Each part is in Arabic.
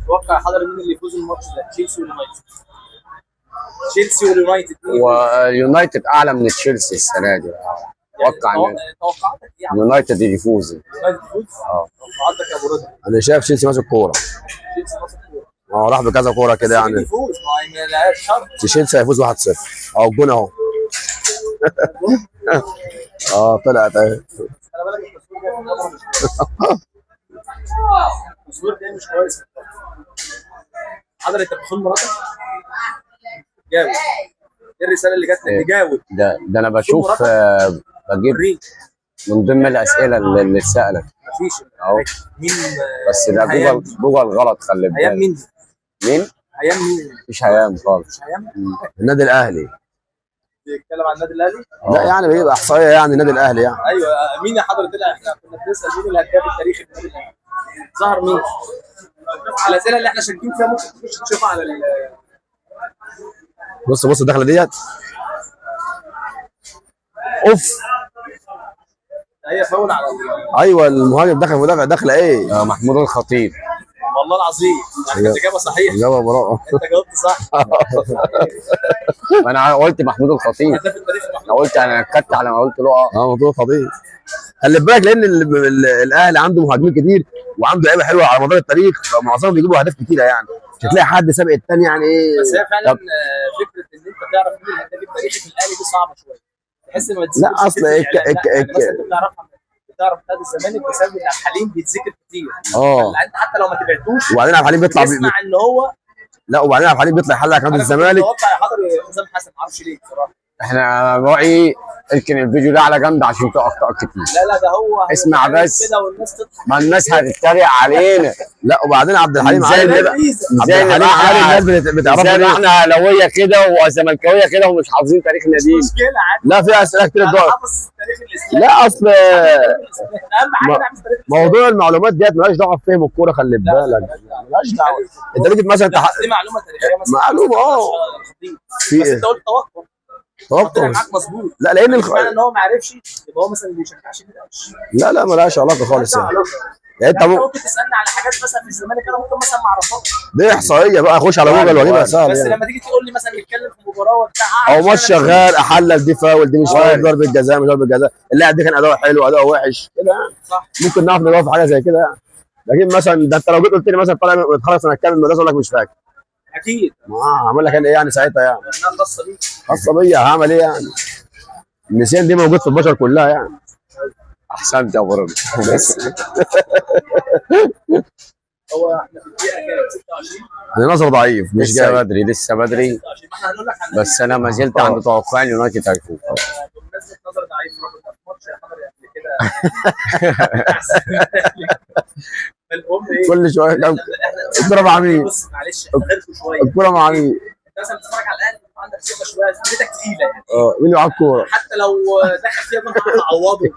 اتوقع حضر مين اللي يفوز الماتش ده؟ تشيلسي واليونايتد. تشيلسي واليونايتد. واليونايتد اعلى من تشيلسي السنه دي. اتوقع ان توقعاتك يعني اليونايتد يفوز. اليونايتد يفوز؟ توقعاتك يا ابو رضا؟ انا شايف تشيلسي ماسك كوره. تشيلسي ماسك كوره. راح بكذا كوره كده يعني. يفوز ما لهاش شرط. تشيلسي هيفوز 1-0 او الجون اهو. طلعت اهي. خلي بالك التصوير ده مش كويس. حضر انت بتخون مراتك؟ جاوب. ايه الرساله اللي جات لك؟ جاوب. ده انا بشوف بجيب من ضمن الاسئله اللي اتسالت. مفيش اهو مين بس ده جوجل غلط. خلي بالك. هيام مين؟ مين؟ هيام مين؟ مفيش هيام خالص. هيام؟ النادي الاهلي. بيتكلم عن النادي الاهلي؟ لا يعني بيجيب احصائيه يعني النادي الاهلي يعني. ايوه مين يا حضرة طلع؟ احنا كنا بنسال مين الهداف التاريخي للنادي الاهلي؟ ظهر مين؟ الاسئله اللي احنا شاكين فيها ممكن تخش تشوفها على بص الدخله ديت. اوف. هي فاول على ايوه المهاجم دخل مدافع دخله ايه؟ محمود الخطيب. والله العظيم كانت اجابه صحيحه. اجابه براءه. انت جاوبت صح. انا قلت محمود الخطيب. هداف التاريخي انا قلت انا كدت على ما قلت له محمود الخطيب. خلي بالك لان الاهلي عنده مهاجمين كتير وعنده لعيبه حلوه على مدار التاريخ فمعظمهم بيجيبوا اهداف كتيره يعني. مش هتلاقي حد سابق الثاني يعني ايه. بس هي فعلا فكره ان انت تعرف مين الهداف التاريخي في الاهلي دي صعبه شويه. تحس ان ما لا اصل بتعرف نادي الزمالك بسبب ان عبد الحليم بيتذكر كتير. انت حتى لو ما تابعتوش وبعدين عبد الحليم بيطلع تسمع ان هو وبعدين عبد الحليم بيطلع يحلق نادي الزمالك. اتوقع يا حضر حسام حسن ما اعرفش ليه بصراحه. احنا رايي اركن الفيديو ده على جنب عشان في اخطاء كتير. لا ده هو اسمع بس كده والناس تضحك. ما الناس هتتريق علينا. لا وبعدين عبد الحليم عالم عبد الحليم عالم الناس بتعرفه. زي ما احنا اهلاويه كده وزملكاويه كده ومش حافظين تاريخ النادي. مش مشكله عادي. لا في اسئله كتير انا حافظ تاريخ الاسلام. لا اصل اهم حاجه نعرف تاريخ الاسلام. موضوع المعلومات ديت مالهاش دعوه بفهم الكوره. خلي بالك مالهاش دعوه. انت تيجي مثلا دي معلومه تاريخيه مثلا. معلومه في بس انت قلت توقع معاك مظبوط. لا لان ان هو ما عرفش يبقى هو مثلا ما بيشجعش النادي. لا مالهاش علاقه خالص يعني انت ممكن تسالني على حاجات مثلا في الزمالك انا ممكن مثلا ما اعرفهاش. دي احصائيه بقى اخش على جوجل واجيبها سهل. بس يعني لما تيجي تقول لي مثلا نتكلم في مباراه وبتاع او ماتش شغال احلل دي فاول دي مش فاول ضربه جزاء مش ضربه جزاء اللاعب دي كان اداؤه حلو اداؤه وحش كده صح. ممكن نعرف نجاوب في حاجه زي كده يعني. لكن مثلا ده انت لو جيت قلت لي مثلا طالع متخلص انا كام المدرسه اقول لك مش فاكر. اكيد. هعمل لك انا ايه يعني ساعتها يعني. خاصه بيك. خاصه بيا هعمل ايه يعني. النسيان دي موجود في البشر كلها يعني. احسنت يا ابو رضا. بس هو احنا في الدقيقه كام 26 انا نظر ضعيف مش لسه بدري لسه بدري. بس انا ما زلت عند توقعي اليونايتد هيفوز. بمناسبه نظر ضعيف رغم ماتش يا حضري قبل كده. المهم ايه كل شويه الكوره مع مين؟ بص معلش غيركم شويه. الكوره مع مين؟ انت مثلا بتتفرج على الاهلي عندك ثقه شويه فرقتك تقيله يعني. مين اللي معاه الكوره؟ حتى لو دخل فيها جول هتعوضه.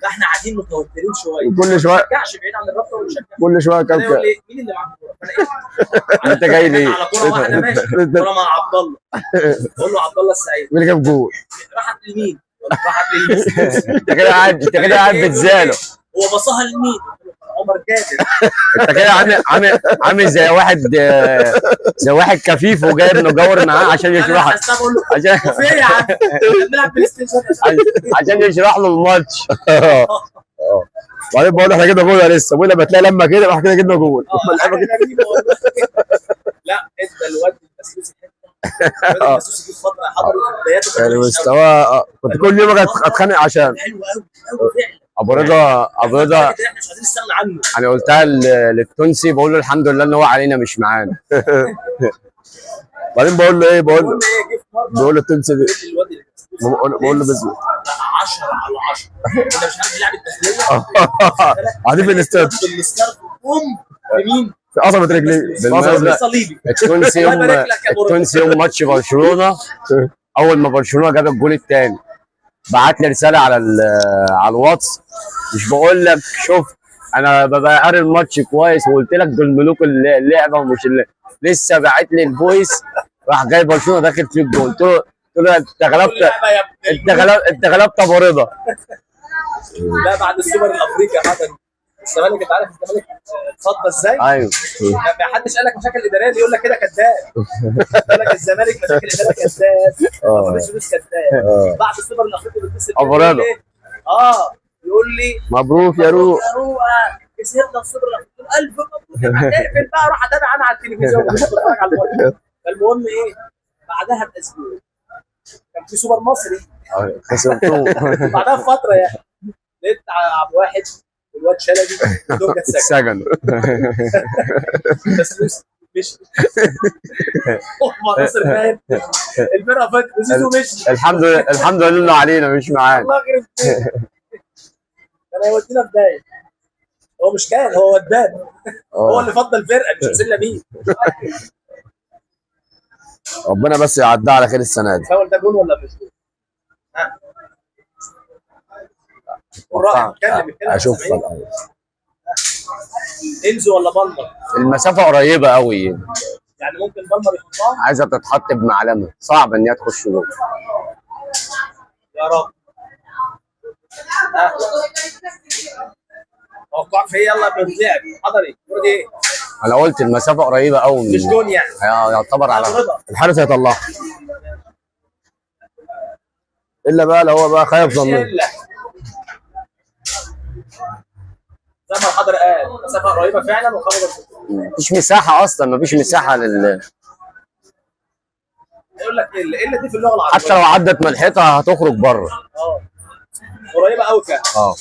احنا قاعدين متوترين شويه. كل شويه ما تشجعش بعيد عن الرابطه ونشجع. كل شويه كام يقول لي مين اللي معاه الكوره؟ انت جاي ليه؟ على كوره واحده ماشي كوره مع عبد الله. بقول له عبد الله السعيد. مين اللي جاب جول؟ راحت لمين؟ راحت للمسلمين. انت كده قاعد بتزاله. هو بصاها لمين؟ عمر جابر. انت كده عامل زي واحد كفيف وجايب مجور معاه عشان يشرح عشان يشرح له الماتش. وبعدين بقول احنا كده جول لسه بقول لما تلاقي لما كده احنا كده جبنا جول. لا انت الواد المسلوسي المسلوسي في فتره حضر في بداياته يعني مستوى كنت كل يوم اتخانق عشان حلو قوي فعلا. ابو رضا احنا مش عايزين نستغنى عنه. انا قلتها للتونسي بقول له الحمد لله ان هو علينا مش معانا. بعدين بقول له ايه بقول له التونسي بقول له بزنس 10 على 10. انت مش عارف يلعب التسليه قاعدين في الاستاد في مين؟ في عصبة رجليه صليبي. التونسي يوم ماتش برشلونه اول ما برشلونه جاب الجول الثاني بعت لي رساله على الواتس. مش بقول لك شفت انا ببقى قاري الماتش كويس وقلت لك دول ملوك اللعبه ومش لسه باعت لي الفويس راح جاي برشلونه داخل في الجول. قلت له انت غلبت، لا يا ابني. انت غلبت ابو رضا. لا بعد السوبر الافريقي يا حسن الزمالك، انت عارف الزمالك اتصدى ازاي؟ ايوه ما حدش قال لك مشاكل اداريه اللي يقول لك كده كذاب. يقول لك الزمالك مشاكل اداريه كذاب، ما فيش فلوس كذاب. بعد السوبر الافريقي بيتصل أبو بيقول رضا. لي يقول لي مبروك يا روح. يا روح كسبنا السوبر الافريقي، الف مبروك. هتقفل بقى اروح اتابع انا على التلفزيون بتفرج على الماتش. فالمهم ايه، بعدها باسبوع كان في سوبر مصري، خسرتوه. بعدها بفتره يعني لقيت عبد واحد والواد شلبي دول كانت سجن. سجن. بس مش ناصر فاهم الفرقه فاتت وزيزو مشي. الحمد لله انه علينا مش معانا. الله يخرب بيتك. كان هيودينا في داهيه. هو مش كان، هو ودان. هو اللي فضل الفرقه مش حسين لبيب. ربنا بس يعدها على خير السنه دي. الفاول ده جون ولا مش جون؟ ها والراجل اتكلم اشوف انزو ولا بالمر؟ المسافه قريبه قوي، يعني ممكن بالمر يحطها. عايزه تتحط بمعلمه، صعب ان هي تخش جول. يا رب. توقعك في يلا بنتلعب حضري المره دي ايه؟ انا قلت المسافه قريبه قوي، مش جون يعني. يعتبر على رضا. الحارس هيطلعها الا بقى لو هو بقى خايف ظنه. الا زي ما الحضر قال مسافه قريبه فعلا وخبط. مفيش مساحه اصلا، مفيش مساحه هيقول لك الا دي في اللغه العربيه حتى لو عدت من الحيطه هتخرج بره. قريبه قوي فعلا.